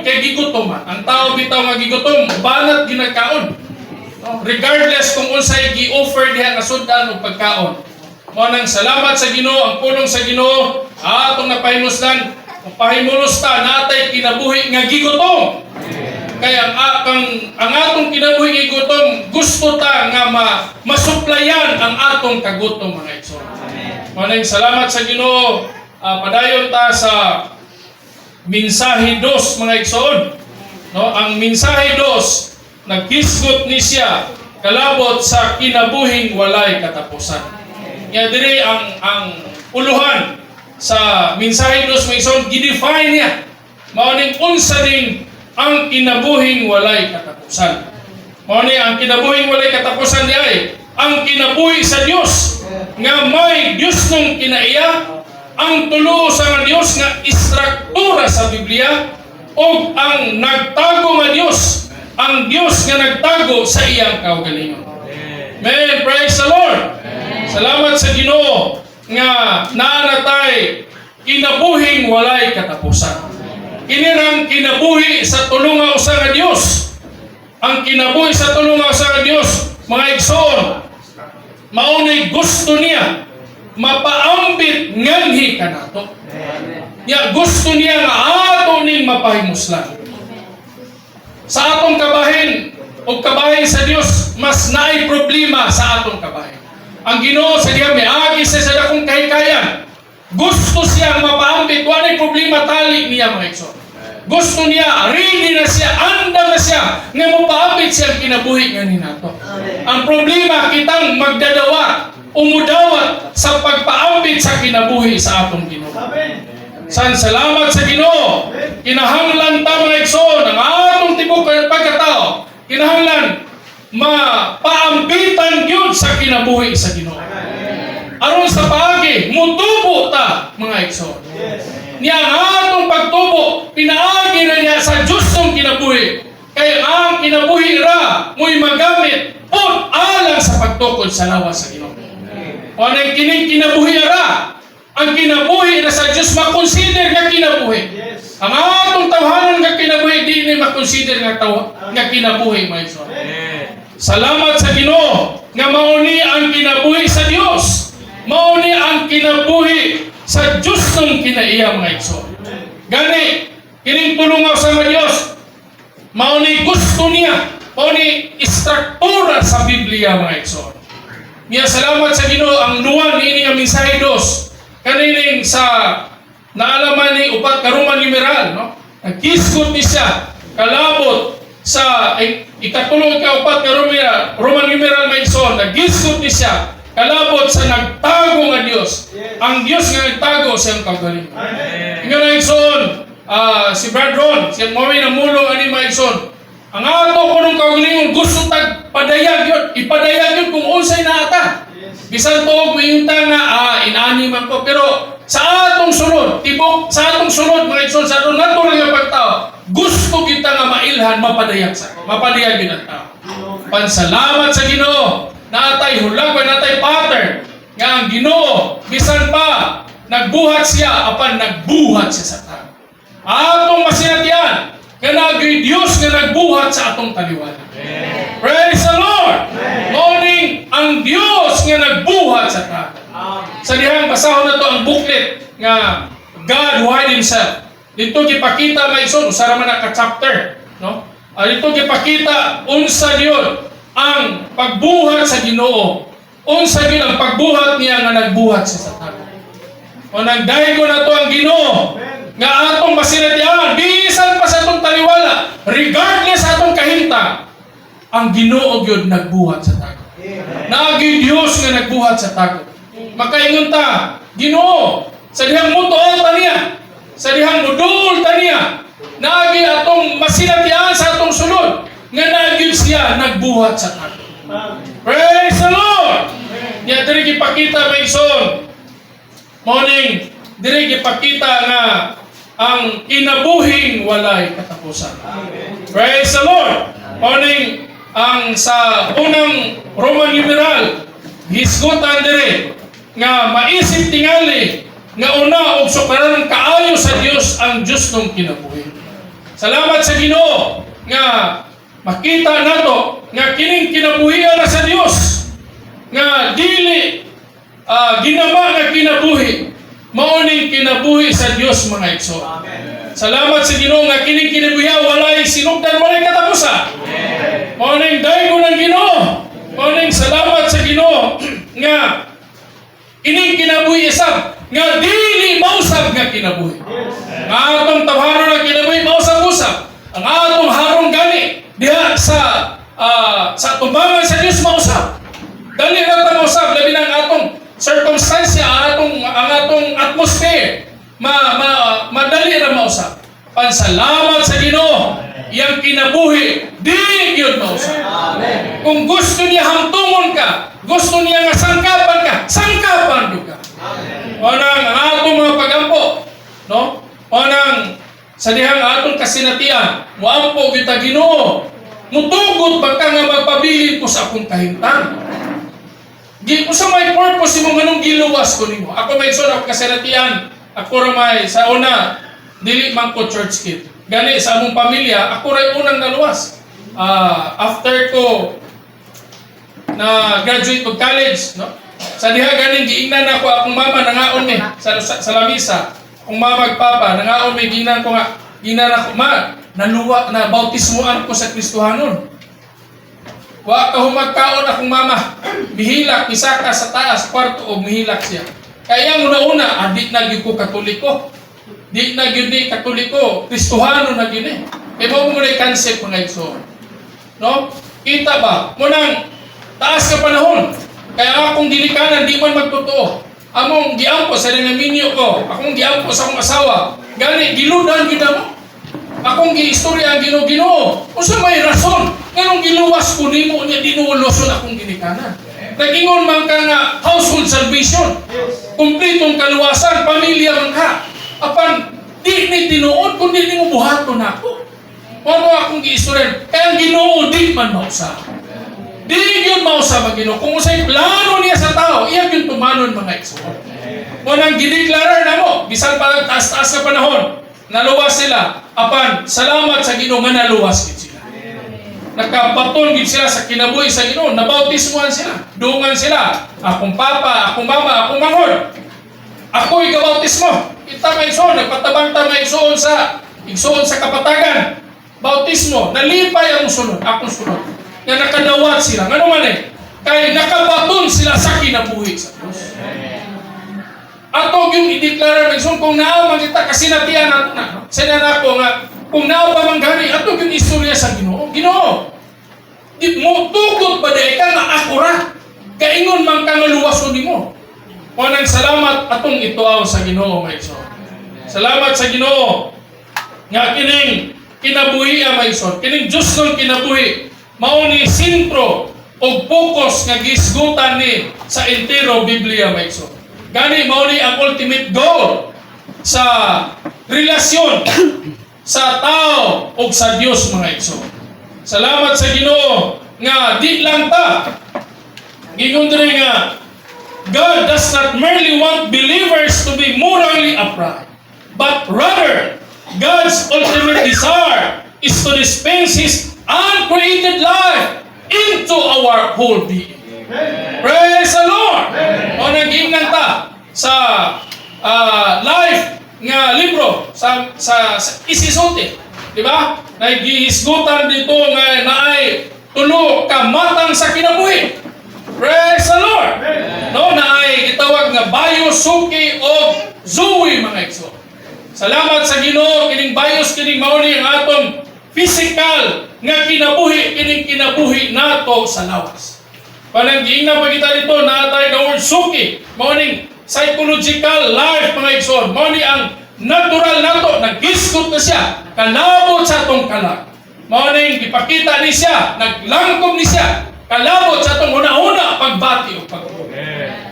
tungod kay gigutom. Ang tao bitaw nga gigutom, banat ginagkaon. No? Regardless kung unsay gi-offer diha nga sudan o pagkaon. Mo nang salamat sa Ginoo, ang pulong sa Ginoo, atong napahimuslan, pahimulos ta natay kinabuhi nga gigutom. Kaya ang atong kinabuhi nga gigutom, gusto ta nga masuplayan ang atong kagutom, mga igsoon. Mo nang salamat sa Ginoo, padayon ta sa mensahe 2, mga igsoon. No, ang mensahe 2, naghisgot ni siya kalabot sa kinabuhing walay katapusan. Nga diri ang uluhan sa mensahe 2, mga igsoon, gidefine niya mao ning unsa ning ang kinabuhing walay katapusan. Mao ni ang kinabuhing walay katapusan di ay ang kinabuhi sa Dios nga may Dios nung kinaiya, ang tulo sa nga Dios nga istruktura sa Biblia, o ang nagtago nga Dios, ang Dios nga nagtago sa iyang kaugalingon. Amen. Praise the Lord. Salamat sa Ginoo nga naanatay kinabuhing walay katapusan. Kinirang kinabuhi sa tulong nga usa nga Dios. Ang kinabuhi sa tulong nga usa nga Dios, mga igsoon, maunay gusto niya mapaambit nganhi kanato. Ya gusto niya nga ato ning mapahimuslan. Sa atong kabahin o kabahin sa Dios, mas naay problema sa atong kabahin. Ang Ginoo sa diha miagi sa dakong kahikayan. Gusto siya mapaambit, walay problema tali niya, mga igsoon. Gusto niya, ready na siya, anda na siya, nga mapaambit siya kinabuhi nga ni nato. Ang problema, kitang magdadawa, umudawat sa pagpaambit sa kinabuhi sa atong Ginoo. San salamat sa Ginoo. Kinahanglan ta, mga igsoon, ang atong tibok pagkatao, kinahanglan mapaambitan gyud sa kinabuhi sa Ginoo. Aron sa paagi, mutubo ta, mga igsoon. Niya ang atong pagtubo, pinaagi na niya sa Diyos ng kinabuhi. Kaya ang kinabuhi ra, mo'y magamit o alang sa pagtukod sa lawas sa Ginoo. O anong kining kinabuhi ra, ang kinabuhi na sa Diyos makonsider nga kinabuhi. Ang atong tawhanan nga kinabuhi, di na makonsider nga kinabuhi, mga igsoon. Salamat sa Ginoo nga mauni ang kinabuhi sa Dios. Mauni ang kinabuhi sa Diyos ng kinaiya, mga igsoon. Gani, kining tulungaw sa mga Diyos, mauni gusto niya, mauni istruktura sa Biblia, mga igsoon. Niya salamat sa Ginoo ang luwan ni ang mensahe 2. Kanining sa naalaman ni upat ka Roman numeral, no? Nagkisgot ni siya kalabot sa ikatulong ka upat ka Roman numeral, mga igsoon. Nagkisgot ni siya kalabot sa nagtago nga Dios. Ang Dios nga nagtago sa iyang kaugalingon. Ingon na igsoon, si Brad Ron, siya mawin ang mulong ani mga igsoon. Ang ato ko nung kaugalingon gusto tag padayag yun, ipadayag yun kung unsay naata. Bisan tuog mayunta nga inani man ko, pero sa atong sunod, tibok sa atong sunod, mga igsoon, sa atong natural nga pagtao, gusto kita nga mailhan, mapadayag yun ang tao. Pansalamat sa Ginoo. Natay hulag, natay pattern nga ang Ginoo bisan pa nagbuhat siya, apan nagbuhat siya sa tao. Atong masinatian nga nagay Dios nga nagbuhat sa atong taliwala. Praise the Lord. Morning ang Dios nga nagbuhat sa tao. Sa dihang basahon na to ang booklet nga God Who Hide Himself. Dito gipakita may igsoon usa ra man ka chapter, no? Dito gipakita unsa diyon ang pagbuhat sa Ginoo. Unsa gyud ang pagbuhat niya nga nagbuhat siya sa tao. O nagdaygo na to ang Ginoo nga atong masinatian bisan pa sa atong taliwala, regardless sa atong kahinta, ang Ginoo gyud nagbuhat sa tao. Naagi Dios nga nagbuhat sa tao. Makaingon ta, Ginoo, sa dihang mutual ta niya, sa dihang mudul ta niya, naagi atong masinatian sa atong sulod nga nagyud siya nagbuhat sa ato. Praise the Lord! Niya diri gipakita may igsoon. Morning, diri gipakita nga ang kinabuhing walay katapusan. Praise the Lord! Morning, ang sa unang Roman numeral, hisgutan diri nga maisip tingali nga una og sukaran kaayo sa Dios ang Dios ng kinabuhi. Salamat sa Ginoo nga makita nato nga kining kinabuhian na sa Dios nga dili ginama nga kinabuhi mao ning kinabuhi sa Dios mga igsoon. Salamat sa Ginoo nga kining kinabuhian walay sinugdan, walay katapusan. Mao ning daygon ng Ginoo. Mao ning salamat sa Ginoo nga kining kinabuhi isab nga dili mausab nga kinabuhi. Nga atong tawharon nga kinabuhi mausab-usab. Ang atong harong gani diha sa tumbangan sa Dios mausab. Dali ra ta mausab labi na ang atong circumstansya, ang atong atmosphere madali ra mausab. Pansalamat sa Ginoo, iyang kinabuhi di gyud mausab. Amen. Kung gusto niya hamtungon ka, gusto niya nga sangkapan ka. Amen. Ang atong mga pagampo, no? Onang sa dihang atong kasinatian, muampo kita Ginoo. Mutugot ba ka nga magpabilin ko sa akong kahimtang? Kung sa may purpose mo nganong giluwas ko nimo. Ako may igsoon ako kasinatian. Ako ra may sa una dili man ko church kid. Gani sa among pamilya, ako ray unang naluwas. After ko na graduate of college, no? Sa diha ganing giingnan ako akong mama nangaon mi sa lamisa. Kung mama ug papa nangaon mi giingnan ko nga giingnan ako naluwa na bautismuan ko sa Kristohanon. Wa ka humagkaon akong mama. Mihilak isa ka sa taas kwarto og mihilak siya. Kaya una adi na gyud ko Katoliko. Di na gyud ni Katoliko, Kristohano na gyud eh. Kaya mo mo concept mga igsoon. No? Kita ba? Munang taas ka panahon. Kaya akong dilikanan, di man magtotoo. Among giampo sa minyo ko. Akong giampo sa akong asawa. Gani, giludan gid mo. Akong giistorya ang Ginoo. Unsa may rason? Nganong giluwas ko nimo nya dinuloson akong ginikanan. Nagingon man ka nga household salvation. Kumpletong kaluwasan, pamilya man ka. Apan di ni tinuod kundi nimo buhaton nako. Ano akong giistorya? Kaya ang Ginoo di man mausa. Di gyud mausa ang Ginoo. Kung usay plano niya sa tao, iya gyud tumanon mga igsoon. Mo nang gideklarar namo, bisan pa taas-taas na panahon, naluwas sila. Apan salamat sa Ginoo nga naluwas gid sila. Nakabaton gid sila sa kinabuhi sa Ginoo, nabautismuhan sila, dungan sila. Akong papa, akong mama, akong manghod. Ako igabautismo. Kita may igsoon, nagpatabang ta may igsoon sa kapatagan. Bautismo, nalipay ang sunod, akong sunod. Nga nakadawat sila. Ngano man eh? Kaya nakabaton sila sa kinabuhi sa Diyos. Ato yung ideklara ng igsoon, kung naaman kita, kasinatian nato na. Sinan ako nga, kung naaman manggani, ato yung istorya sa Ginoo. Ginoo, di mo tugot ba di ka nga akura? Kaingon man ka nga luwason nimo. Wanang salamat atong ituaw sa Ginoo mga igsoon. Salamat sa Ginoo nga kining kinabuhi ang mga igsoon. Kining Diyos ng kinabuhi mao ni sentro o focus nga gisgutan ni sa entero Biblia mga igsoon. Gani mao ni ang ultimate goal sa relasyon sa tao o sa Dios mga igsoon. Salamat sa Ginoo nga di lang ta gingon diri nga God does not merely want believers to be morally upright, but rather, God's ultimate desire is to dispense His uncreated life into our whole being. Amen. Praise the Lord! O nag-ingnan ta sa life nga libro sa isisulti. Di ba? Nag-ihisgutan dito nga naay tulo ka matang sa kinabuhi. Praise the Lord! No, na ay gitawag nga Bios, Suki, o Zoe mga igsoon. Salamat sa Ginoo, kining Bios, kining mauni ang atong physical nga kinabuhi, kining kinabuhi nato sa lawas. Pananggiing na pagkita dito, naatay the word Suki, mauning psychological life mga igsoon. Mauni ang natural nato, nag-isgot na siya, kalabot sa atong kalag. Mauning ipakita ni siya, naglangkob ni siya, kalabot sa itong una-una pagbati o pagtuloy.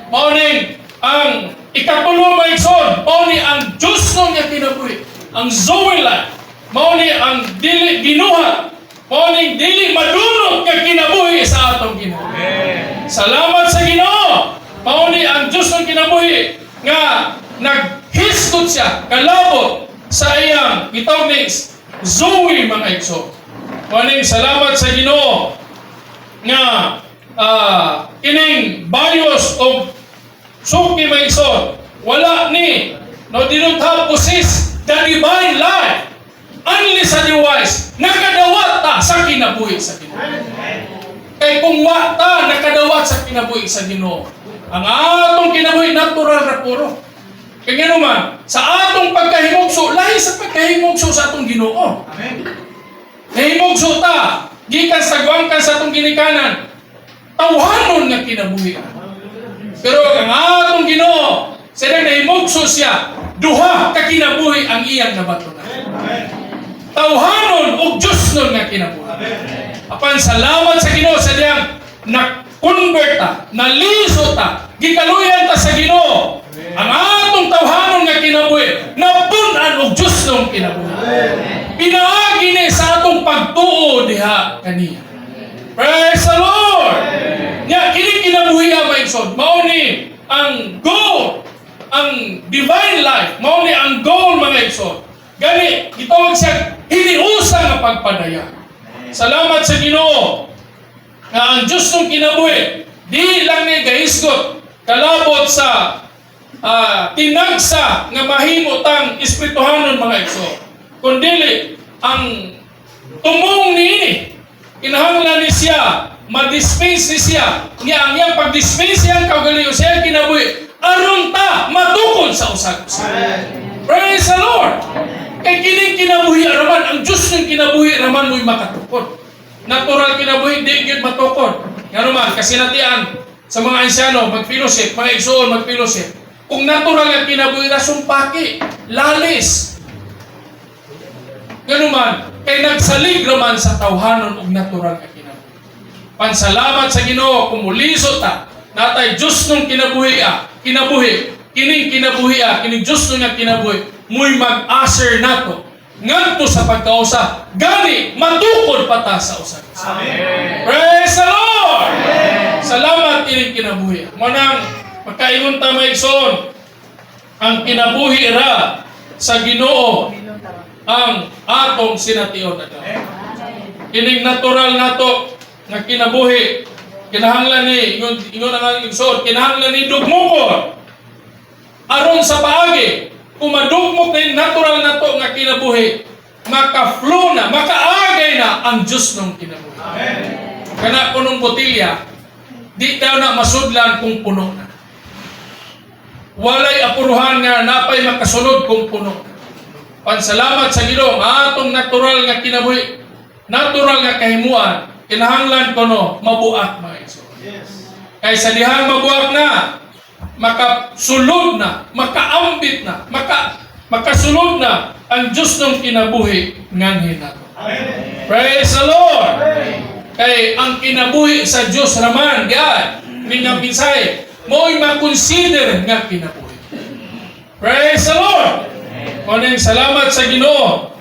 Mauning ang ikatulo mga igsoon, mauning ang Diyos nung niya kinabuhi, ang Zoe life, mauning ang dili ginuhat, mauning dili madunog nga kinabuhi sa atong Ginoo. Salamat sa Ginoo, mauning ang Diyos nung kinabuhi nga naghisgot siya, kalabot sa iyang gitawag ni Zoe mga igsoon. Maning salamat sa Ginoo nga kining bios of suki mga igsoon. Wala ni no did not have possess the divine life unless otherwise nakadawat ta sa kinabuhi sa Ginoo. Kay kung wa ta nakadawat sa kinabuhi sa Ginoo, ang atong kinabuhi natural ra puro. Kaya nga naman, sa atong pagkahimugso, lahi sa pagkahimugso sa atong Ginoo. Amen. Nahimugso ta, gikan sa guwangkan sa atong ginikanan, tawhanon nga kinabuhi. Pero ang atong Ginoo, sila nahimugso siya, duha ka kinabuhi ang iyang nabatunan. Tawhanon ug Diyos nun nga kinabuhi. Apan salamat sa Ginoo sa diyang na-convert ta, naliso ta, gikaluyan ta sa Ginoo. Ang atong tawhanon nga kinabuhi, napunan og Diyos nung kinabuhi. Pinaagi ni sa atong pagtuo diha kaniya. Praise the Lord! Nya, kini kinabuhi ang maigsoon. Mao ni ang goal, ang divine life, mao ni ang goal mga igsoon. Gani, gitawag siya hiniusa nga pagpadaya. Salamat sa Ginoo nga ang Diyos nung kinabuhi, di lang ni gahisgot, kalabot sa tinagsa nga mahimo tang espirituhanon mga igsoon. Kundili ang tumong niini, kinahanglan ni siya, ma-dispense ni siya, niya ang iyang pag-dispense siyang kaugalingon siya kinabuhi, aron ta matukod sa usag-usag. Praise the Lord! Kay kining kinabuhi raman, ang Diyos ng kinabuhi raman mo'y makatukod. Natural kinabuhi, di gyud matukod. Nga naman, kasinatian sa mga ansyano, mag-fellowship, mga igsoon, mag-fellowship. Kung natural nga kinabuhi na sumpaki, lalis. Ganun man, kay nagsalig raman sa tawhanon ug natural nga kinabuhi. Pansalamat sa Ginoo kung mulisot ta, natay Diyos nung kinabuhi kining kinabuhi kining Diyos nung nga kinabuhi, muy mag-aser nato ngadto sa pagkausa, gani matukod pa ta sa usag. Amen. Praise the Lord! Amen. Salamat kining kinabuhi. Manang magkaingon ta maigsoon, ang kinabuhi ra sa Ginoo ang atong sination nato. Kining natural nato nga kinabuhi, kinahanglan ni ingon ang igsoon, kinahanglan ni dugmukon aron sa paagi. Kung madugmok na yung natural na to nga kinabuhi, maka-flow na, makaagay na ang Diyos ng kinabuhi. Amen. Kana punong botilya, di daw na masudlan kung puno na. Walay apuruhan nga napay makasunod kung puno na. Pansalamat sa Ginoo, atong natural nga kinabuhi, natural nga kahimuan, kinahanglan ko no, mabuak mga igsoon. Yes. Kaysa dihang mabuak na, makasulod na, makaambit na, makasulod na ang Diyos ng kinabuhi nganhin nato. Amen. Praise the Lord! Amen. Kay ang kinabuhi sa Diyos raman, yan, nga pinsay, mo'y makonsider nga kinabuhi. Praise the Lord! Kuneng salamat sa Ginoo.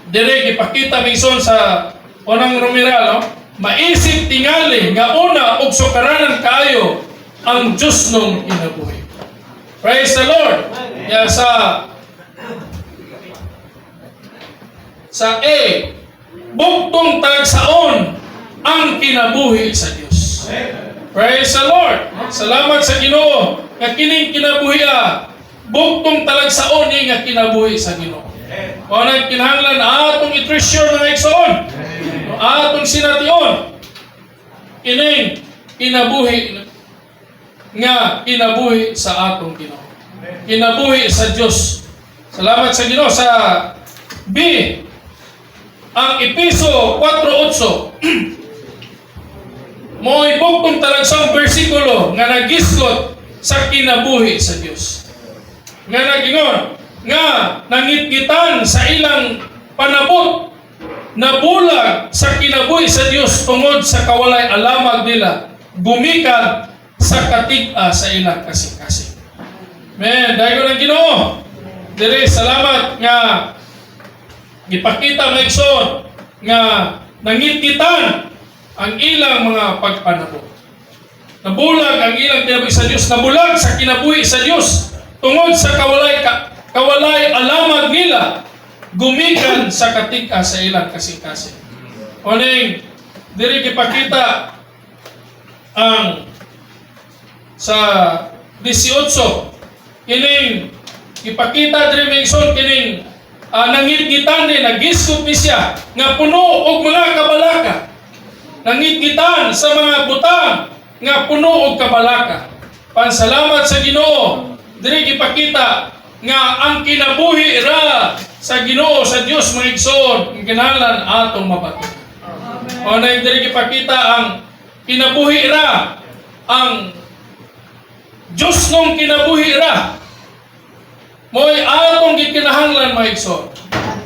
Direk ipakita mison sa unang rumiral, no? Maisip tingali nga una og sukaranan kaayo ang Diyos nung kinabuhi. Praise the Lord! Ya sa A, buktong tagsaon ang kinabuhi sa Diyos. Praise the Lord! Salamat sa Ginoo nga kining kinabuhi buktong talagsaon ni nga kinabuhi sa Ginoo. Kung ang kinahanglan atong i-treasure na igsoon, atong sination, kining kinabuhi nga kinabuhi sa atong Ginoo. Kinabuhi sa Diyos. Salamat sa Ginoo. Sa B, ang Epeso 4:8 mo ibugtong talagsang bersikulo nga nagisgot sa kinabuhi sa Diyos. Nga nagingon, nga nangitgitan sa ilang panabot na bulag sa kinabuhi sa Diyos tungod sa kawalay alamag nila, gumikan sa katig-a sa ilang kasing-kasing. Men, dahil ko ng Ginoo, dire salamat nga gipakita maigsoon nga nangitgitan ang ilang mga pagpanabot. Nabulag ang ilang kinabuhi sa Diyos, nabulag sa kinabuhi sa Diyos tungod sa kawalay alamag nila, gumikan sa katika sa ilang kasing-kasing. Oning diri gipakita ang sa 18 kining ipakita diri mingson kining nangitgitan ni nagisgot ni siya nga puno og mga kabalaka. Nangitgitan sa mga butang nga puno og kabalaka. Pansalamat sa Ginoo diri gipakita nga ang kinabuhi ra sa Ginoo sa Dios mga igsoon kinahanglan atong mabatuhan. O na diri gipakita ang kinabuhi ra ang Diyos nung kinabuhi ra mo'y atong gikinahanglan mga igsoon.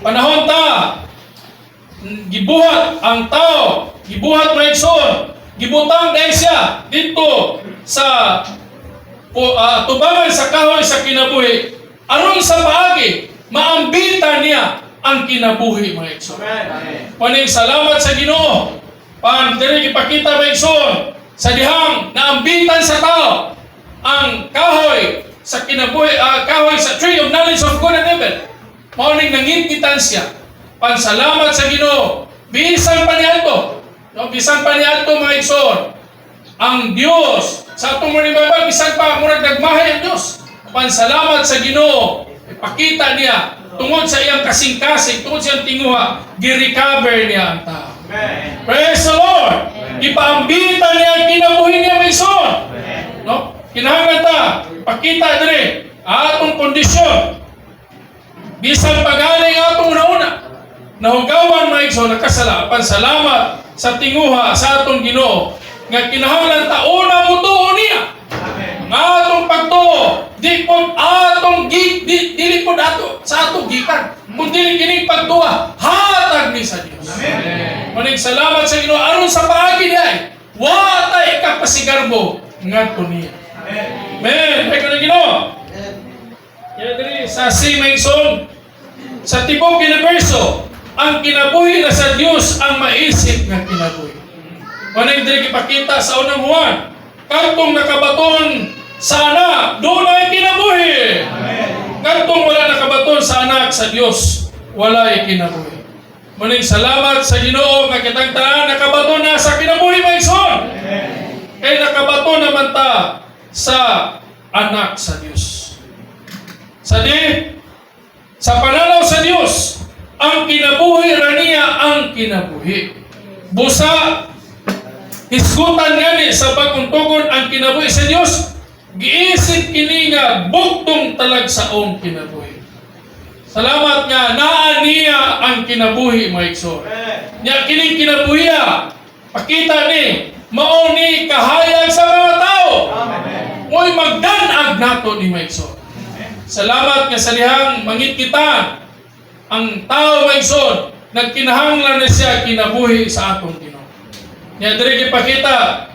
Panahon ta gibuhat ang tao, gibuhat mga igsoon, gibutang dahil siya dito sa tubangan sa kahoy sa kinabuhi aron sa paagi maambitan niya ang kinabuhi mga igsoon. Paning salamat sa Ginoo. Pan diri gipakita mga igsoon sa dihang naambitan sa tao ang kahoy sa kinabuhi, kahoy sa tree of knowledge of good and evil. Mauning nangitgitan siya. Pansalamat sa Ginoo. Bisan pa niadto, no, bisan pa niadto mga igsoon. Ang Dios sa atong manibaba bisan pa murag nagmahay ang Dios. Pansalamat sa Ginoo. Ipakita niya tungod sa iyang kasing-kasing, tungod sa iyang tinguha, gi-recover niya ang tao. Amen. Praise the Lord. Ipaambitan niya ang kinabuhi niya mga igsoon. No? Kinahanglan ta pakita diri atong kondisyon. Bisan pagaling atong nauna nahugawan mga igsoon nakasala. Pansalamat sa tinguha sa atong Ginoo nga kinahanglan ta una mutuo niya. Ang atong pagtuo di pod atong dili pod ato sa atong gikan kundi kining pagtuo hatag ni sa Dios. Amen. Maning salamat sa Ginoo aron sa paagi niya wa tay kapasigarbo ngadto niya. Amen. Ay ko na Ginoo. Yan diri sa Simaison sa tibok kinaverso ang kinabuhi na sa Dios ang maisip nga kinabuhi. Maning diri gipakita sa unang Juan kantong nakabaton sa anak doon ay kinabuhi. Kantong wala nakabaton sa anak sa Dios wala ay kinabuhi. Maning salamat sa Ginoo nga kitang tanan nakabaton na sa kinabuhi mga igsoon. Kay nakabaton naman ta sa anak sa Dios. Sa pananaw sa Dios, ang kinabuhi ra niya ang kinabuhi. Busa hisgutan gani sa pagkuntugon ang kinabuhi sa Dios, giisip kini nga bugtong talagsaong kinabuhi. Salamat nga naa niya ang kinabuhi mga igsoon. Nya kining kinabuhiya pakita ni mao ni kahayag sa mga tao. Mo'y magdanag nato ni mga igsoon. Salamat nga sa dihang mangitkitan ang tao mga igsoon nagkinahanglan na siya kinabuhi sa atong Ginoo. Nya diri gipakita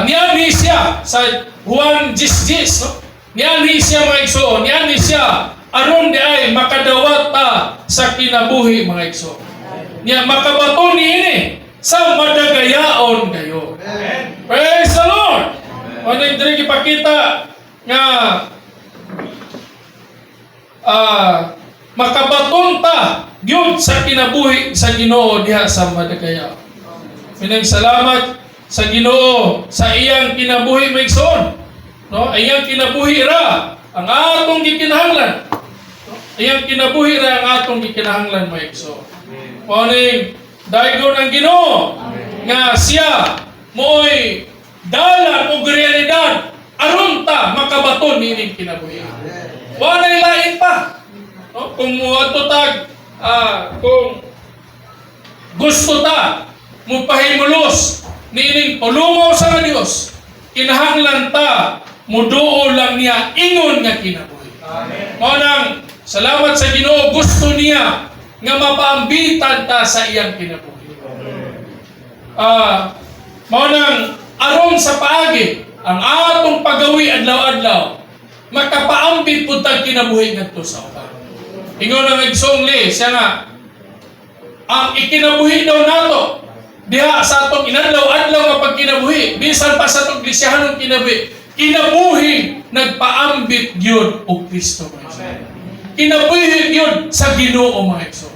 niani siya sa Juan 10:10 no? Niani siya mga igsoon, niani siya aron di ay makadawat ta sa kinabuhi mga igsoon. Nya makabato niini sa madagayaon kayo. Praise the Lord. Ano diri gipakita nga makabaton ta gyud sa kinabuhi sa Ginoo diha sa madagayaon. Minang salamat sa Ginoo sa iyang kinabuhi mga igsoon. No, iyang kinabuhi ra ang atong gikinahanglan. Iyang kinabuhi ra ang atong gikinahanglan mga igsoon. Morning daygon ang Ginoo nga siya mo'y dalan og realidad aron ta makabaton nining kinabuhi. Wa nay lain pa. No, kung muadto tag kung gusto ta mupahimulos nining pulungaw sa Dios, kinahanglan ta muduo lang niya ingon nga kinabuhi. Amen. Mao nang salamat sa Ginoo gusto niya nga mapaambitan ta sa iyang kinabuhi. Mao nang aron sa paagi ang atong pagawi adlaw-adlaw makapaambit pud tag kinabuhi ngadto sa uban. Ingon ang igsongli siya nga ang ikinabuhi daw nato diha sa atong inadlaw-adlaw nga pagkinabuhi bisan pa sa atong iglesiyahanong kinabuhi nagpaambit gyud og Kristo. kinabuhi yun sa Ginoo mga igsoon.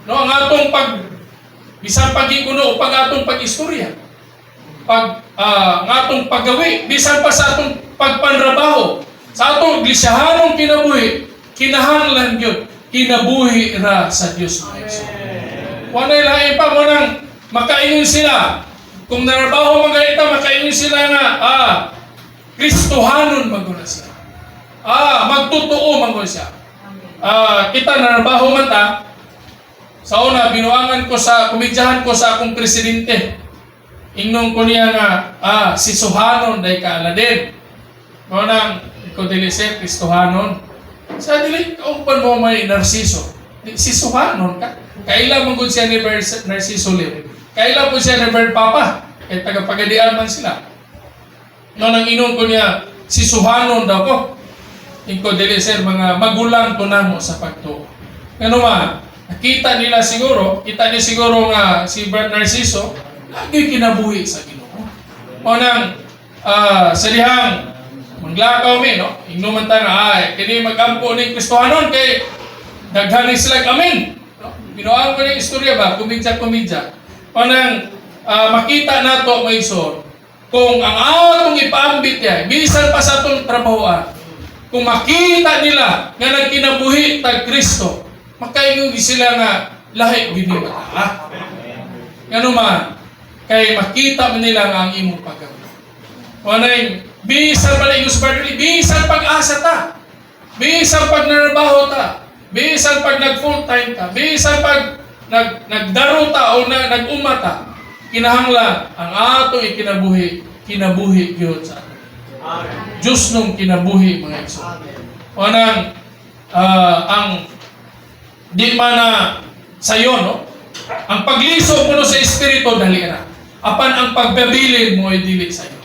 No, ang atong bisan pag-ikuno o pag-atong pag-istorya, ang atong paggawi, bisan pa sa atong pagpanrabaho, sa atong iglesiyahanong kinabuhi, kinahanglan yun, kinabuhi ra sa Dios mga igsoon. Wanay lain pa mo nang makaingon sila. Kung narabaho mga ita, makaingon sila nga, Kristohanon maguna siya. Magtotoo maguna siya. Kita narabaho man ta, sa una, binuangan ko kumidyahan ko sa akong presidente. Ingnon ko niya nga, si Suhanon, day kaaladin. Mga nang, ikaw dili siya, Kristohanon. Sa dili, kaupan mo may Narciso. Si Suhanon ka. Kaila mong siya ni Narciso Lim. Kaila po siya ni Papa. Kaya tagapagadian man sila. No, nang inon ko niya, si Suhanon daw ko. Ikaw dili sir, mga magulang to namo sa pagtuo. Ano man, nakita nila siguro, kita niya siguro nga si Bert Narciso, lagi kinabuhi sa Ginoo. O nang, sa dihang, manglakaw mi, no? Inuman ta nga, kini mag-ampo ni Kristohanon, kay daghani sila amin. No? Binuang ko niya istorya ba, kumidya. O nang, makita nato may son, kung ang atong ipaambit niya, bisan pa sa atong trabahoan, kung makita nila nga nagkinabuhi tag Kristo, makaingon sila nga lahi gini mata. Ngano man, kay makita man nila nga ang imong paggawa. Wanay bisan pala yung bisan pag-asa ta, bisan pag narabaho ta, bisan pag nag full time ta, bisan pag nagdaro ta o nag-umata, kinahanglan ang atong kinabuhi gyud sa ato. Diyos nung kinabuhi mga igsoon. Wanang ang di man na sayo, no? Ang pagliso mo sa espiritu dali ra. Apan ang pagbabilin mo ay dili sayo.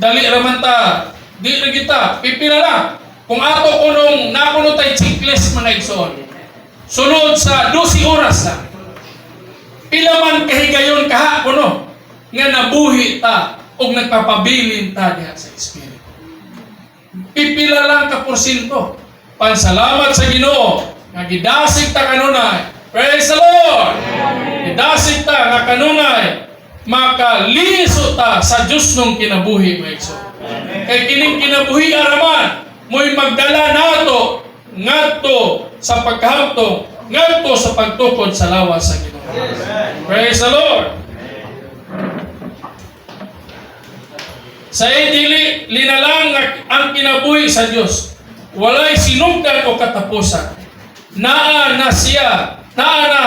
Dali ra man ta, di ra kita pipila lang. Kung ato kunong nakuno tay checklist mga igsoon. Sunod sa 12 oras lang. Pila man kahigayon kaha kuno nga nabuhi ta o nagpapabilin ta diha sa espiritu. Pipila lang ka porsyento. Pansalamat sa Ginoo nga gidasig ta kanunay. Praise the Lord. Gidasig ta nga kanunay makaliso ta sa Dios nung kinabuhi mga igsoon. Kay kining kinabuhi araman mo'y magdala nato ngadto sa pagkahamtong, ngadto sa pagtukod sa lawas sa Ginoo. Praise the Lord. Sa dili linalang ang kinabuhi sa Dios. Walay sinugdan o katapusan. Naa na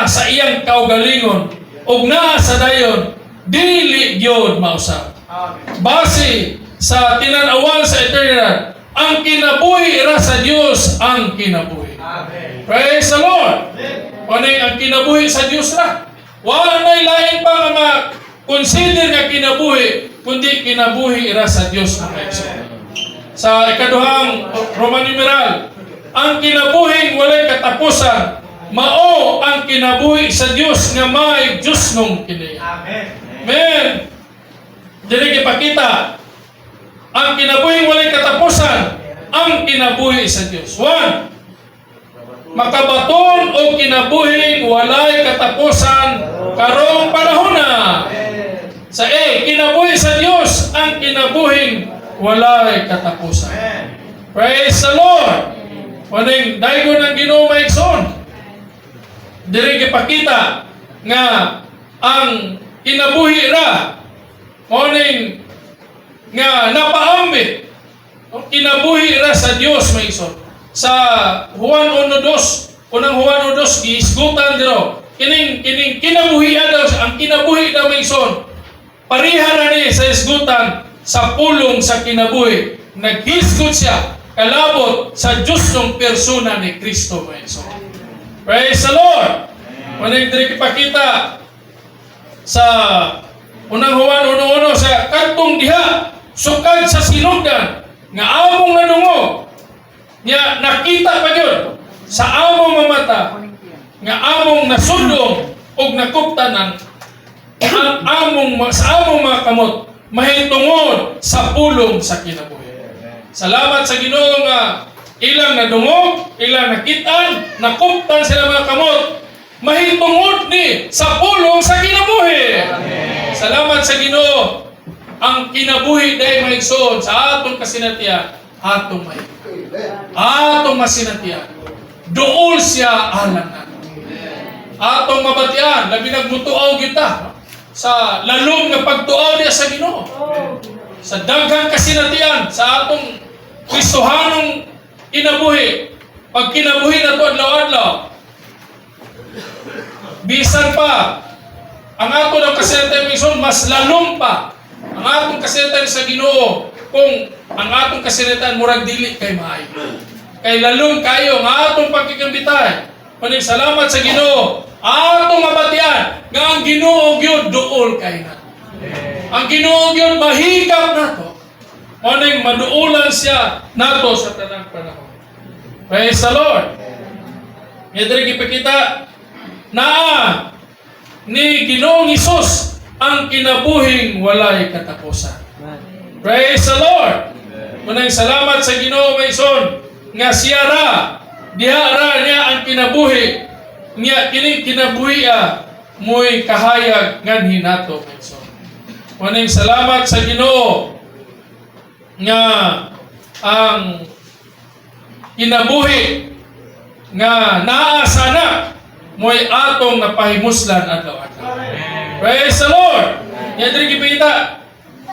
sa iyang kaugalingon ug naa sa dayon dili gyud mausab. Base sa tinanawan sa eternidad, ang kinabuhi ra sa Dios ang kinabuhi. Amen. Praise the Lord. Kunay ang kinabuhi sa Dios ra. Wala nay lain pa nga consider nga kinabuhi kundi kinabuhi ra sa Dios mga igsoon. Sa ikaduhang Roman numeral, ang kinabuhi walay katapusan, mao ang kinabuhi sa Dios nga may Dios nung kini. Amen. Amen. Dili ipakita ang kinabuhi walay katapusan, ang kinabuhi sa Dios. 1. Makabaton o kinabuhi walay katapusan karong panahon na. Sa kinabuhi sa Dios, ang kinabuhi walay katapusan. Praise the Lord. Waning daygon ang Ginoo maigsoon. Diri gipakita nga ang kinabuhi ra waning nga napaambit o kinabuhi ra sa Dios maigsoon. Sa Juan 1:2, unang Juan 1:2 giisgutan diro. Kining kinabuhi daw ang kinabuhi daw maigsoon. Pariha ra ni sa isgutan sa pulong sa kinabuhi. Naghisgot siya kalabot sa Diyos ng persona ni Kristo maigsoon. Praise the Lord. Manang diri ipakita sa unang Juan 1:1 sa kadtong diha sukad sa sinugdan nga among nadungog nya nakita pa gyud sa among mamata nga among nasundong og nakuptanan sa among mga kamot mahitungod sa pulong sa kinabuhi. Salamat sa Ginoo nga ilang nadungog, ilang nakitaan, nakuptan sila mga kamot. Mahitungod ni sa pulong sa kinabuhi. Salamat sa Ginoo. Ang kinabuhi dahil may igsoon sa atong kasinatian, atong may. Atong masinatian. Dool siya alam na. Atong mabatian, labi nagmutuaw kita sa lalong na pagtuaw niya sa Ginoo. Sa daghang kasinatian, sa atong Kristohanong kinabuhi. Pag kinabuhi na to adlaw-adlaw, bisan pa, ang ato ng kasinatian mas lalong pa ang atong kasinatian sa Ginoo kung ang atong kasinatian murag dili kay maayo. Kay lalong kayo ang atong pagkikambitay. Maning salamat sa Ginoo. Atong mabatian nga ang Ginoo gyud duol kay na. Ang Ginoo gyud mahigap nato. Maning maduulan siya nato sa tanang panahon. Praise the Lord. Medre gipakita na ni Ginoong Hesus ang kinabuhing walay katapusan. Praise the Lord. Maning salamat sa Ginoo mayson nga siya ra diha ra niya ang kinabuhi niya kini kinabuhi moy kahayag nganhi nato mayson. Maning salamat sa Ginoo nga ang kinabuhi nga naa sana moy atong napahimuslan adlaw-adlaw. Praise the Lord. Yadri gipita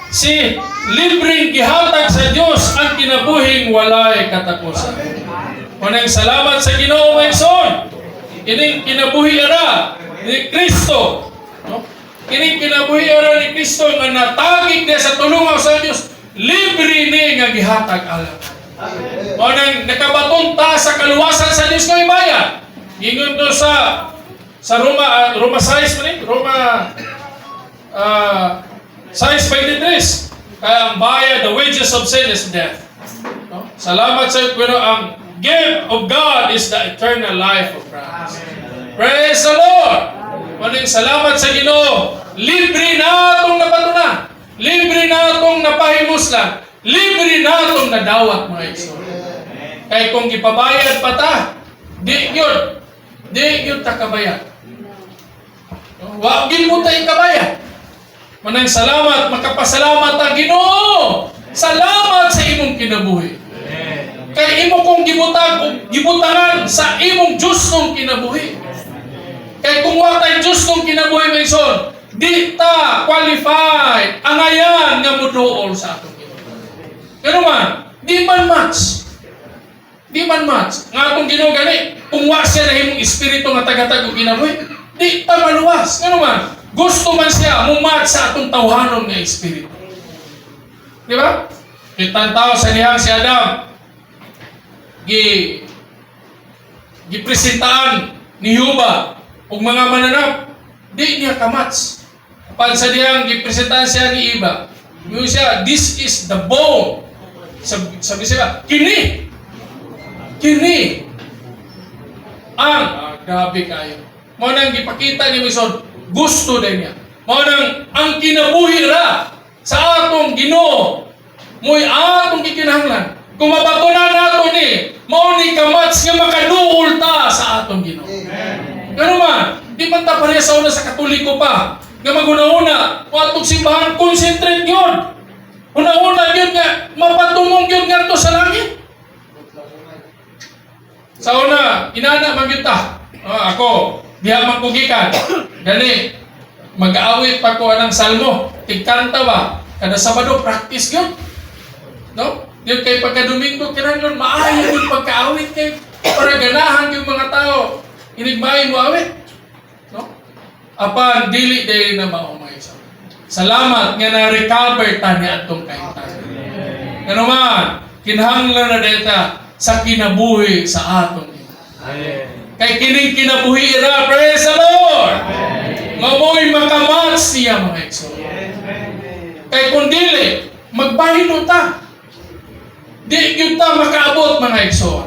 si libreng gihatag sa Dios ang kinabuhing walay katapusan. Maning salamat sa Ginoo mayson. Kining kinabuhi ara ni Kristo. No? Kining kinabuhi ara ni Kristo nga natagig niya sa tulungan sa Dios, libre ni nga gihatag alam. Maning nakabaton ta sa kaluwasan sa Dios nga ibayan. Ingon to sa Roma 6 man Roma 6:23. Kaya ang bayad, the wages of sin is death. No? Salamat sa iyo, pero ang gift of God is the eternal life of Christ. Praise the Lord! Maning salamat sa Ginoo. Libre na itong napatunan. Libre na itong napahimuslan. Libre na itong nadawat mga igsoon. Kaya kung ipabayad pa ta, di yun ta kabayad. Wagin mo tayo kabayad. Manang salamat, makapasalamat ang Ginoo. Salamat sa imong kinabuhi. Kay imo kong gibutangan sa imong Diyos nung kinabuhi. Kay kung watay Diyos nung kinabuhi mayson, di ta qualified ang ayan nga muduol sa atong Ginoo. Pero man, di man match. Nga atong Ginoo gani, kung wa siya na imong espiritu nga tagatag og kinabuhi, di ta maluwas. Ngano man, gusto man siya mumat sa atong tawhanon nga espiritu. Di ba? Kitang tao sa niyang si Adam, gipresentaan ni Yuba ug mga mananap, di niya kamats. Kapag sa diyang gipresentaan siya ni Iba, yun siya, this is the bone. Sabi siya, kini ang grabe kayo. Mo nang gipakita ni Mison, gusto din niya. Mo nang ang kinabuhi ra sa atong Ginoo, mo'y atong gikinahanglan. Kung mabatunan nato ni, mao ni kamats nga makaduol ta sa atong Ginoo. Pero man, di man ta pareha sa una sa Katoliko pa. Nga maguna-una, o atong simbahan, concentrate yun. Una-una yun nga, mapatumong yun nga to sa langit. Sa una, inana man yun ta. Ako, diha man kugikan. Gani, mag-aawit pa ko ng salmo. Tigkanta ba? Kada Sabado, practice yun. No? Yung kay pagka-Domingo, kinahanglan maayo yung pagka-awit kay para ganahan yung mga tao. Inigmahin mo awit. No? Apan, dili dahil na maumay sa. Salamat nga na-recover ta niya atong kaintan. Ano man, kinahanglan na deta sa kinabuhi sa atong ito. Kay kining kinabuhi ra, praise the Lord! Mamoy makamats niya mga igsoon. Kay kung dili, magbahido ta. Di yun ta makaabot mga igsoon.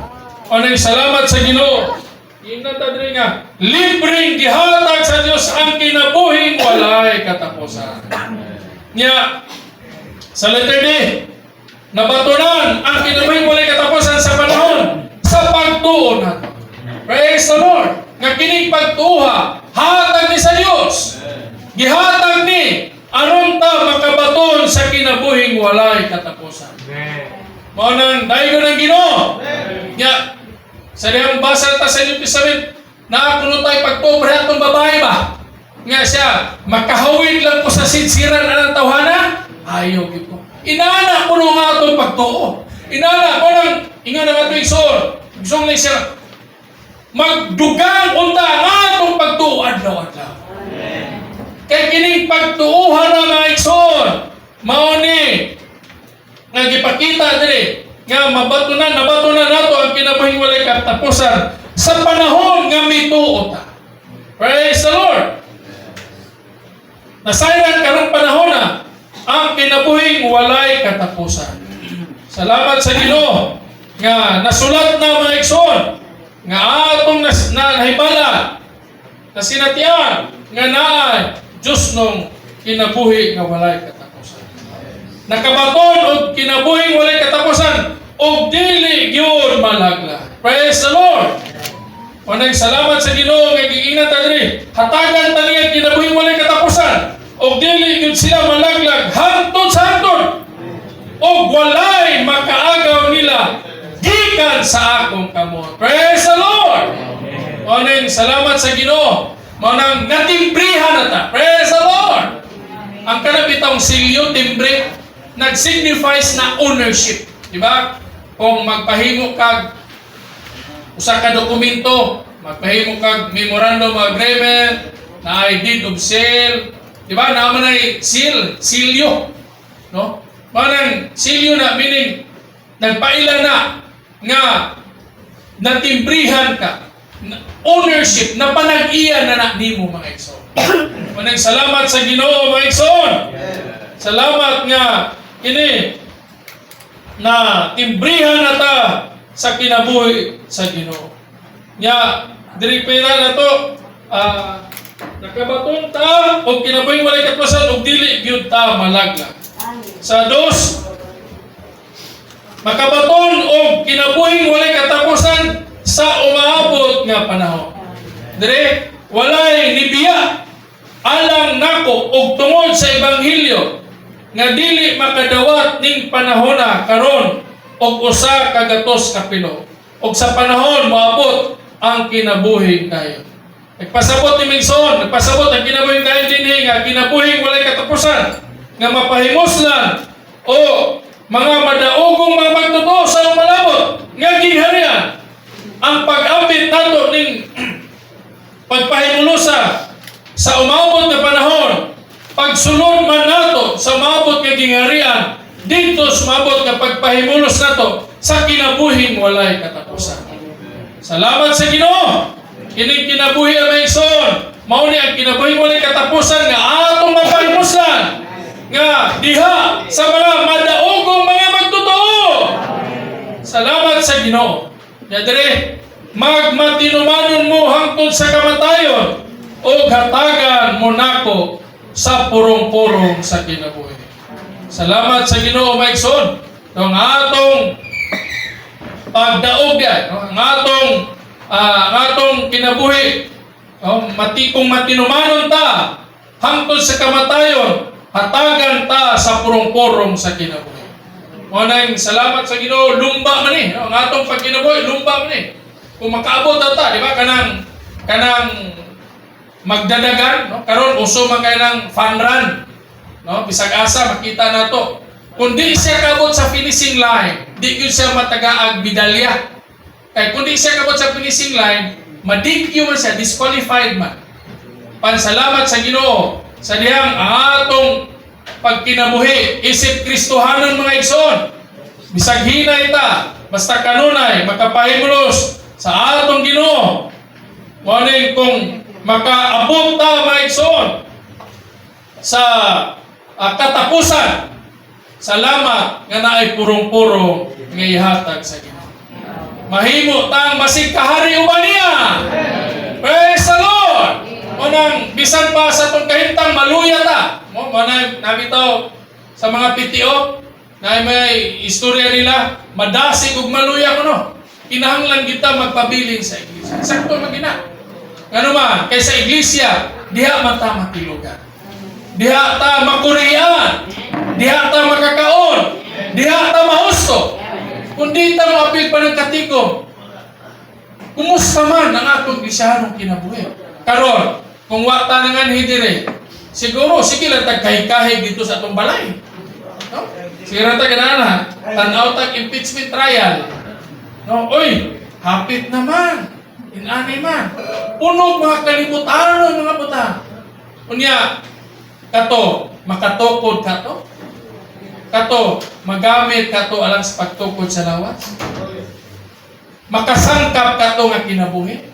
O nang salamat sa Ginoo. Inatadri nga, libreng gihatag sa Diyos ang kinabuhing walay katapusan. Nya, sa letter D, nabatunan ang kinabuhing walay katapusan sa panahon pagtuo nato. Praise the Lord. Nga kining pagtuha hatag ni sa Dios. Gihatag ni aron ta makabaton sa kinabuhing walay katapusan. Mao nang daygon ng Ginoo. Nya sa dihang basa ta sa New Testament na kuno tay pagtuo atong babae ba? Nga siya makahawid lang ko sa sinsiran anang tawhana. Ayaw gyud ko. Inana ko nga atong pagtuo. Inana ko nang ingon nga ato igsoon. Igsoon lang siya. Magdugang unta nga atong pagtuo adlaw-adlaw. Kay kining pagtuuhan na mga igsoon, mao ni nga gipakita diri nga nabato na nato ang kinabuhing walay katapusan sa panahon nga mituo ta. Praise the Lord. Nasayran karong panahon na ang kinabuhing walay katapusan. Salamat sa Ginoo nga nasulat na mga igsoon nga atong nahibala na sinatian nga naay Diyos nung kinabuhi nga walay katapusan. Nakabaton og kinabuhing walay katapusan og dili gyud malagla. Praise the Lord. Manang salamat sa Ginoo nga giingnan ta diri. Hatagan ta niya kinabuhing walay katapusan og dili gyud sila malaglag hangtod sa hangtod. Og walay makaagaw nila gikan sa akong kamot. Praise the Lord. Manang salamat sa Ginoo. Manang natimbrihan na ta. Praise the Lord. Ang kanabitang silyo, timbre, nag-signifies na ownership. Diba? Kung magpahimo kag usa ka dokumento, magpahimo kag memorandum of agreement, na ay deed of sale, diba? Naman ay seal, silyo. No? Manang silyo na, meaning, nagpaila na nga natimbrihan ka. Ownership na panag-iya na nimo mga igsoon. Manang salamat sa Ginoo mga igsoon. Salamat nga ini na timbrihan na ta sa kinabuhi sa Ginoo. Nya diri pera na to nakabaton ta og kinabuhing walay katapusan og dili gyud ta malaglag. Sa dos makabaton og kinabuhing walay katapusan sa umaabot nga panahon. Dire walay nibiya alang nako og tungod sa ebanghelyo nga dili makadawat ning panahona karon og usa ka gatos ka pilo. Og sa panahon moabot ang kinabuhi kayo. Nagpasabot ni Mingson, nagpasabot ang kinabuhi kayo dinhi nga kinabuhi walay katapusan nga mapahimoslan o mga madaugong mga magtotoo sa malabot nga gingharian ang pag-ambit nato ning pagpahimulusa sa umabot nga panahon, pagsunod man nato sa umabot nga gingharian, dito sumabot nga pagpahimulos nato sa kinabuhing walay katapusan. Salamat sa Ginoo. Kining kinabuhi ang maison, mao ni ang kinabuhing walay katapusan nga atong mapahimuslan nga diha sa mga madaugong mga magtotoo. Salamat sa Ginoo. Yadre, magmatinumanon mo hangtod sa kamatayon o hatagan mo nako sa purong-purong sa kinabuhi. Salamat sa Ginoo maigsoon. Ang atong pagdaog yan, ang atong kinabuhi, kung matinumanon ta hangtod sa kamatayon, hatagan ta sa purong-purong sa kinabuhi. Manang salamat sa Ginoo, lumba man eh. Ang atong pagkinabuhi, lumba man eh. Kung makaabot ta, di ba, kanang magdadagan, no? Karon uso man kay ng fun run. No? Bisag asa makita nato. Kung di siya kabot sa finishing line, di gyud siya matagaag bidalya. Kay kung di siya kabot sa finishing line, madikyo man siya, disqualified man. Pansalamat sa Ginoo sa dihang atong pagkinabuhi, isip Kristohanon mga igsoon. Bisag hinay ta, basta kanunay, makapahimulos sa atong Ginoo. Ngunit kung makaabot ta mga igsoon sa katapusan, salamat nga naay purong-purong nga ihatag sa Ginoo. Mahimo tang basig kahari uban niya. Praise the Lord. Manang bisan pa sa tong kahintang maluya ta. Mo manang nabitaw sa mga PTO na may istorya nila madasig og maluya kuno. kinahanglan kita magpabiling sa iglesia. Sakto magina. Ano man, kay sa iglesia, diha man ta makilugan. Diha ta makurian. Diha ta makakaon. Diha ta mahusto. Kundi ta maapil pa ng katigom. Kumusta man ang atong isyahanong kinabuhi? Karon, kung wata nangan hidire, siguro, sige lang tagkahig-kahig dito sa atong balay. No? Sige lang taganana, tanaw tag impeachment trial. No? Oy, hapit naman. Inani man. Punog mga kalibutan mga butang. Unya, kato, makatukod kato. Kato, magamit kato alang sa pagtukod sa lawas. Makasangkap kato nga kinabuhi.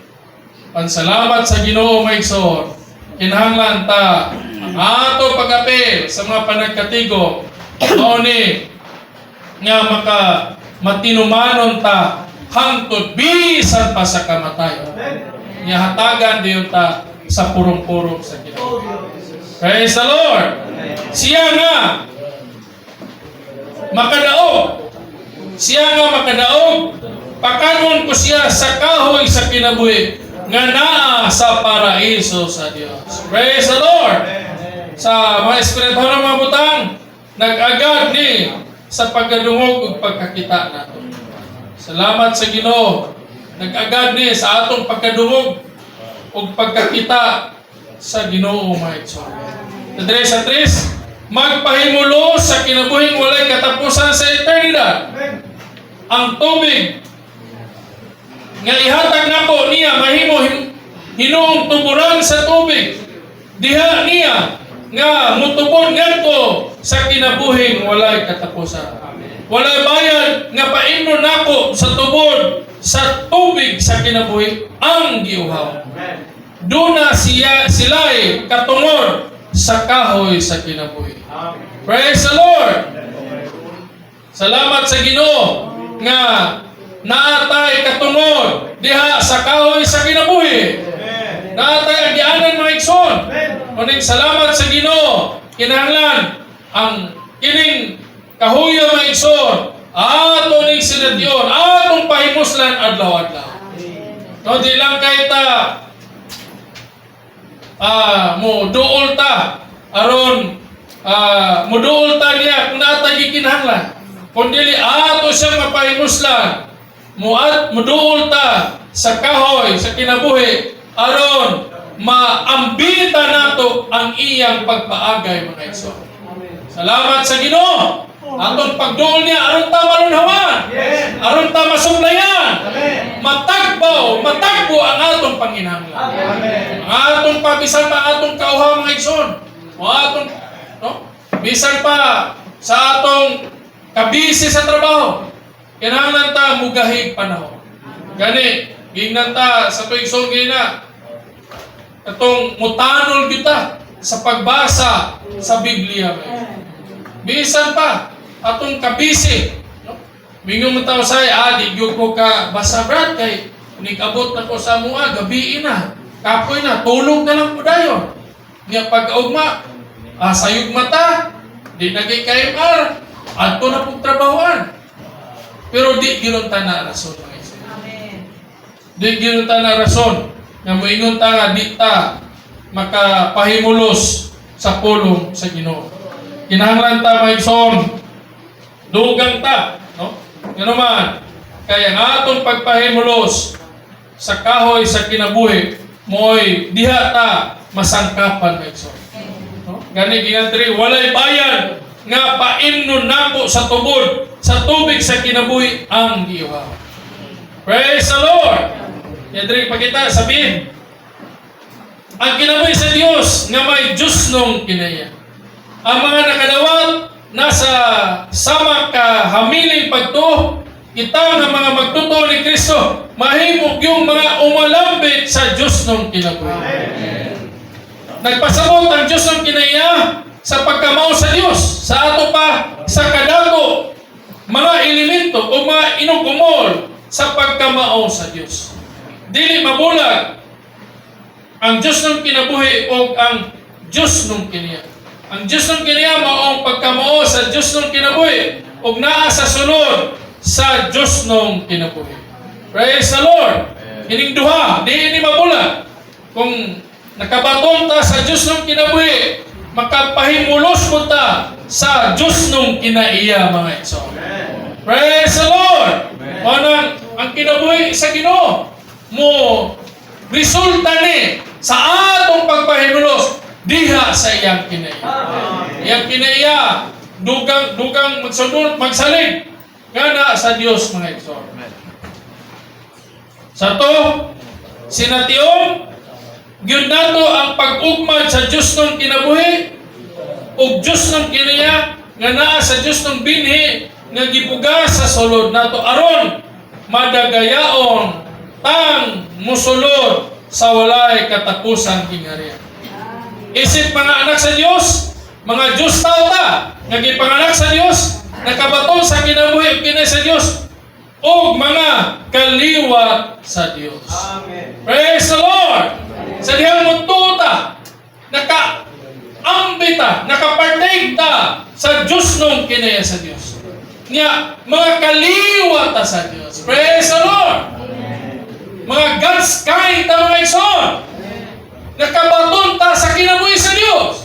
Pansalamat sa Ginoo maigsoon. Kinahanglan ta ang ato pag-apil sa mga panagkatigo. Mao ni nga matinumanon ta hangtod bisan pa sa kamatayon. Nya hatagan diyon ta sa purong-purong sa Ginoo. Praise the Lord. Siya nga makadaog. Pakanon ko siya sa kahoy sa kinabuhi nga naa sa paraiso sa Dios. Praise the Lord. Sa mga espiritu ng mga butang, nag-agad ni sa pagkadungog ug pagkakita nato. Salamat sa Ginoo. Nag-agad ni sa atong pagkadungog ug pagkakita sa Ginoo mga igsoon. Sa tres, magpahimulo sa kinabuhing walay katapusan sa eternidad. Ang tubig nga ihatag nako niya mahimo hinuong tuburan sa tubig. Diha niya nga mutubod ngadto sa kinabuhing walay katapusan. Walay bayad nga paimnon nako sa tubod sa tubig sa kinabuhi ang giuhaw. Duna sila'y katungod sa kahoy sa kinabuhi. Praise the Lord. Salamat sa Ginoo nga naatay katungod diha sa kahoy sa kinabuhi. Naatay ang gianan mga igsoon. Uning salamat sa Ginoo. Kinahanglan ang kining kahuyo mga igsoon. Ato ning sinadyon, atong pahimuslan adlaw-adlaw. No, di lang kay ta mo duol ta aron mo duol ta niya kung naatay gikinahanglan. Kundi ato siyang mapahimuslan. Muduol ta sa kahoy, sa kinabuhi, aron maambita nato ang iyang pagpaagay mga igsoon. Salamat sa Ginoo. Atong pagduol niya, aron ta malunhawan. Aron ta masuplayan. Matagbo ang atong panginahanglan. Ang atong pabisan pa atong kauha mga igsoon. O atong, no? Bisan pa sa atong kabisi sa trabaho. Kinahanglan ta mugahig panahon. Gani, gingnan ta sa tuig sunggi na atong mutanol kita sa pagbasa sa Biblia. Bisan pa atong kabisi. No? Mingon mo tao say, di gyud ko ka basa brad kay nigabot na ko sa mua gabi na. Kapoy na, tulog na lang po dayon. Nga pag-augma, sayog mata, di nagay KMR, adto na pong trabahoan. Pero di ginunta na rason. Amen. Di ginunta na rason nga moingon ta nga di ta makapahimulos sa pulong sa Ginoo. Kinahanglan ta maigsoon dugang ta, no? Ngano man kaya ang atong pagpahimulos sa kahoy sa kinabuhi moy diha ta masangkapan maigsoon. No? Gani ginatri walay bayan nga paimnon nako sa tubod sa tubig sa kinabuhi ang giuhaw. Praise the Lord. Yadri pagkita sabihin ang kinabuhi sa Dios nga may Diyos nung kinaya. Ang mga nakadawat nasa sama ka hamiling pagtuo kita nga mga magtuto ni Kristo mahimog yung mga umalambit sa Diyos nung kinabuhi. Nagpasabot ang Diyos nung kinaya sa pagkamao sa Dios sa ato pa sa kadago mga elemento o mga inugumol sa pagkamao sa Dios. Dili mabulag ang Diyos nung kinabuhi o ang Diyos nung kiniya. Ang Diyos nung kiniya mao ang pagkamao sa Diyos nung kinabuhi o naa sa sunod sa Diyos nung kinabuhi. Praise the Lord. Ining duha, di ini mabula. Kung nakabaton ta sa Diyos nung kinabuhi, makapahimulos mo ta sa Diyos nung kinaiya, mga igsoon. Praise the Lord. Ang kinabuhi sa Ginoo mo resulta ni sa atong pagpahimulos diha sa iyang kinaiya. Iyang kinaiya dugang magsunod magsalig gana sa Dios, mga igsoon. Sa to sination gyud nato ang pag-ugmad sa Dios nung kinabuhi ug Dios nung kinaiya nga naa sa Dios nung binhi nga gibuga sa sulod nato aron madagayaon tang musulod sa walay katapusan kingharian. Isip mga anak sa Dios, mga Diyos tao ta, nga gipanganak sa Dios, nakabaton sa kinabuhi ug kinay sa Dios, o mga kaliwat sa Dios. Amen. Praise the Lord! Sa dihang mundo ta, naka-ambita, nakapartake ta sa Diyos nung kinaya sa Dios. Nga, mga kaliwat ta sa Dios. Praise the Lord! Mga God's kind ta, mga igsoon. Nakabaton ta sa kinabuhi sa Dios.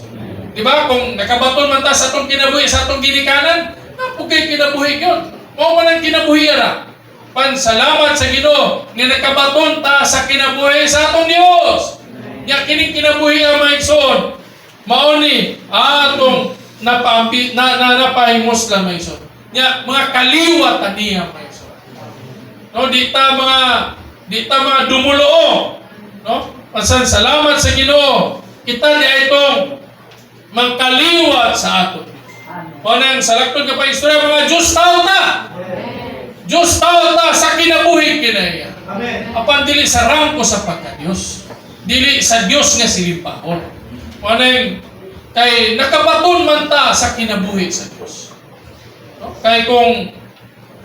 Diba? Kung nakabaton man ta sa atong kinabuhi, sa atong ginikanan, napugay kinabuhi yun. Mao man ang kinabuhi ara. Pansalamat sa Ginoo nga nakabaton ta sa kinabuhi sa atong Dios. Nya kining kinabuhi ang mga igsoon. Mao ni atong napahimos lang, mga igsoon. Nya mga kaliwat aniya, mga igsoon. No, di ta mga dumuloo. No? Salamat sa Ginoo. Kita di itong mangkaliwat sa aton. Panang salakton ka pa istorya, mga Diyos tao ta. Diyos tao ta sa kinabuhi kinaya. Amen. Apan dili sa rangko sa pagka-Diyos. Dili sa Diyos nga silimpahon. Panang kay nakabaton man ta sa kinabuhi sa Diyos. No? Kay kung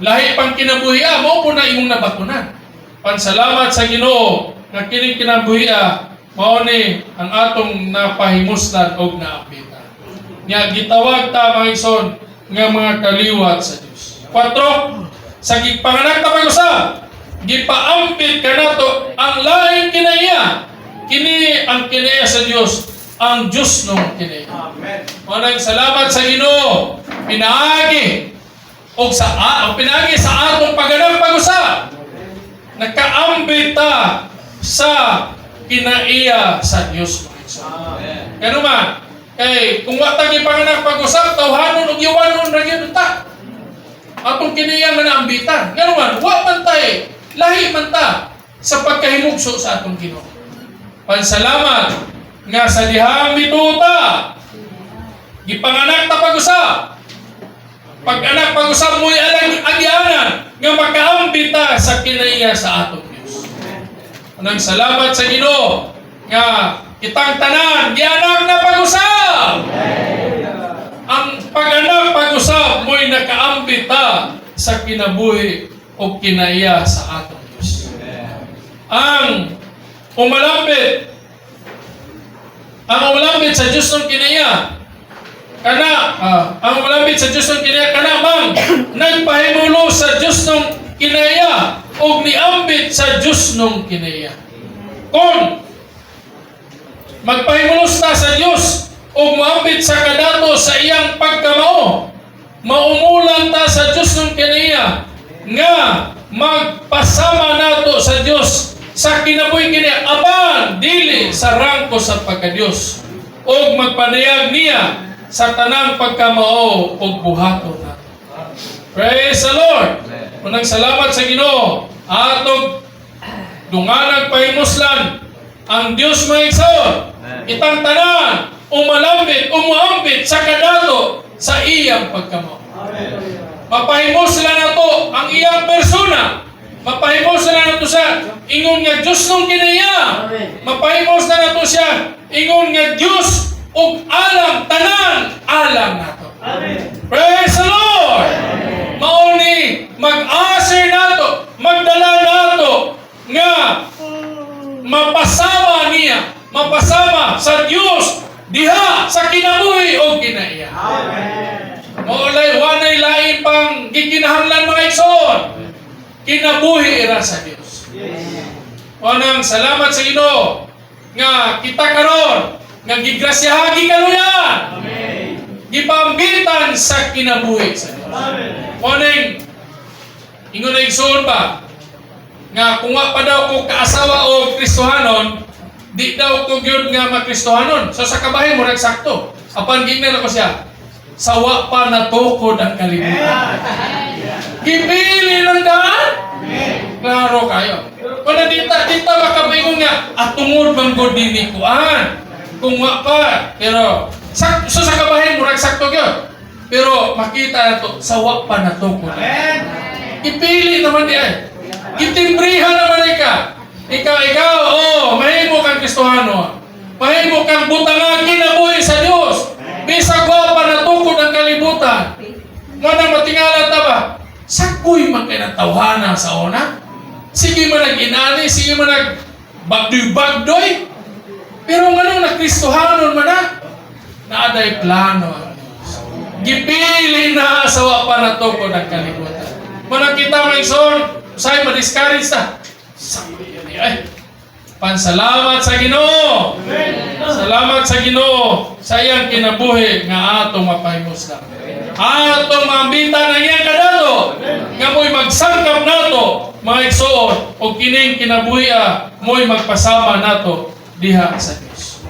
lahi pang kinabuhi, mao po na imong nabatunan. Pansalamat sa Ginoo nga kining kinabuhi, mao ni ang atong napahimuslan og naapita. Nga gitawag ta, mga igsoon, nga mga kaliwat sa Dios. 4, sa gipanganak ta pag-usab, gipaampit kanato ang laing kinaiya. Kini ang kinaiya sa Dios, ang Dios nung kinaiya. Amen. Maraming salamat sa Ginoo. Pinaagi pinaagi sa atong paganak pag-usab. Nakaambit ta sa kinaiya sa Dios, mga igsoon. Amen. Kano man, kay kung wa ta gipanganak pag-usab, tawhanon ug iwanon ra gyud ta. Atong kinaiya nga naambitan. Ngano man, wa man ta lahi man ta sa pagkahimugso sa atong Ginoo. Pansalamat nga sa dihang mituta gipanganak ta pag-usab. Pag-anak pag-usab mo'y agianan nga makaambit ta sa kinaiya sa atong Dios. Anang salamat sa Ginoo nga kitang tanan gianak na pag-usab. Ang pag-anak pag-usab mo'y nakaambit ta sa kinabuhi o kinaiya sa atong Diyos. Ang umalambit sa Diyos ng kinaiya ang umalambit sa Diyos ng kinaiya kana bang nagpahimulo sa Diyos ng kinaiya o niambit sa Diyos ng kinaiya. Kung magpahimulos ta sa Diyos o muambit sa kadato sa iyang pagkamao, maumulan ta sa Diyos ng kinaiya nga magpasama nato sa Diyos sa kinabuhi kinaiya apan dili sa rangko sa pagka-Diyos o magpanayag niya sa tanang pagkamao o buhaton nato. Praise the Lord! Unang salamat sa Ginoo. Atog dunganag pahimuslan ang Diyos, mga igsoon. Itang tanan umalambit, umuambit sa kadato sa iyang pagkamao. Mapahimos sila na to ang iyang persona. Mapahimos sila na to siya ingon nga Diyos nung kinaiya. Mapahimos na to siya ingon nga Diyos ug alam tanan alam nato. Praise the Lord. Mao ni mag-asir nato, magdala nato nga mapasama niya, mapasama sa Diyos diha sa kinabuhi o kinaiya. Amen. Maulay wanay lain pang gikinahanglan, mga igsoon. kinabuhi ira sa Dios. Unang salamat sa Ginoo nga kita karon nga gigrasyahan kaluyan. Gipambitan sa kinabuhi sa Dios. Unang ingon na igsoon ba nga kung wa pa daw ko kaasawa o Kristohanon, di daw ko gyud nga magkristohanon. So sa kabahin mo eksakto. Apan gingnan ako siya. Sawa pa natukod ang kalibutan. Gipili ng daan. Klaro kayo. Kung dita makapaingon nga, tungod bang god ni kuan. Kung wa pa, pero so sa kabahin mo eksakto gyud. Pero makita nato sawa pa natukod. Ipili naman diay. Itimbrihan naman ikaw, mahimo kang Kristohano. Mahimo kang butangan kinabuhi sa Dios. Bisag wa pa natukod ang kalibutan. Nga matingala ta ba? Sakoy man kay natawhana sa una. Sige man nag-inani, sige man nag-bagdoy-bagdoy. Pero ngano na Kristohanon man na? Naaday plano ang Dios. Gipili na sa wa pa natukod ang kalibutan. Manang kita may son, say ma-discourage ta. Sabi yan ay. Pansalamat sa Ginoo. Salamat sa Ginoo sa iyang kinabuhi nga atong mapahimos. Atong mambitan ang iyang kadato nga mo'y magsangkap nato mga igsoon o kining kinabuhi mo'y magpasama nato diha sa Dios.